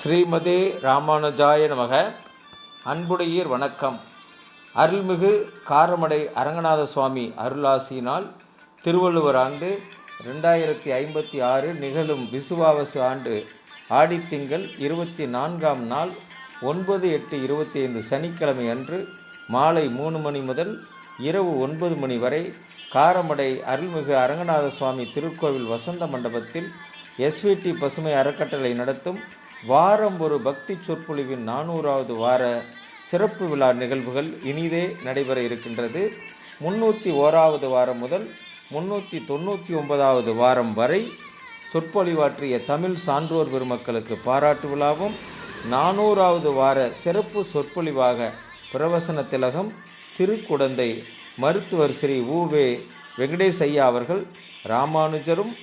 ஸ்ரீமதே ராமானுஜாய நமக. அன்புடையீர் வணக்கம். அருள்மிகு காரமடை அரங்கநாத சுவாமி அருளாசியினால் திருவள்ளுவர் ஆண்டு 2056 நிகழும் விசுவாவசு ஆண்டு ஆடித்திங்கள் 24ஆம் நாள் 9/8/25 சனிக்கிழமை அன்று மாலை 3 மணி முதல் இரவு 9 மணி வரை காரமடை அருள்மிகு அரங்கநாத சுவாமி திருக்கோவில் வசந்த மண்டபத்தில் SVT பசுமை அறக்கட்டளை நடத்தும் வாரம் ஒரு பக்தி சொற்பொழிவின் 400வது வார சிறப்பு விழா நிகழ்வுகள் இனிதே நடைபெற இருக்கின்றது. 301வது வாரம் முதல் 399வது வாரம் வரை சொற்பொழிவாற்றிய தமிழ் சான்றோர் பெருமக்களுக்கு பாராட்டு விழாவும், 400வது வார சிறப்பு சொற்பொழிவாக பிரவசன திலகம் திருக்குடந்தை மருத்துவர் ஸ்ரீ உவே வெங்கடேஷ் ஐயா அவர்கள் ராமானுஜரும்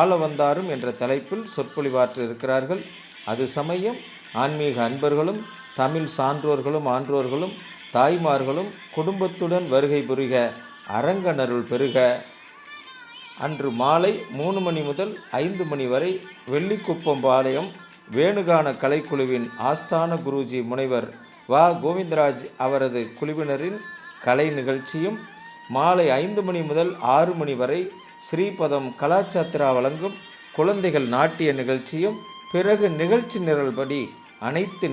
ஆளவந்தாரும் என்ற தலைப்பில் சொற்பொழிவாற்ற இருக்கிறார்கள். அது சமயம் ஆன்மீக அன்பர்களும் தமிழ் சான்றோர்களும் ஆன்றோர்களும் தாய்மார்களும் குடும்பத்துடன் வருகை புரிக, அரங்கனருள் பெருக. அன்று மாலை 3 மணி முதல் 5 மணி வரை வெள்ளிக்குப்பம் பாளையம் வேணுகான கலைக்குழுவின் ஆஸ்தான குருஜி முனைவர் வா கோவிந்தராஜ் அவரது குழுவினரின் கலை நிகழ்ச்சியும், மாலை 5 மணி முதல் 6 மணி வரை ஸ்ரீபதம் கலாச்சாத்திரா வழங்கும் குழந்தைகள் நாட்டிய நிகழ்ச்சியும், பிறகு நிகழ்ச்சி நிரல்படி அனைத்து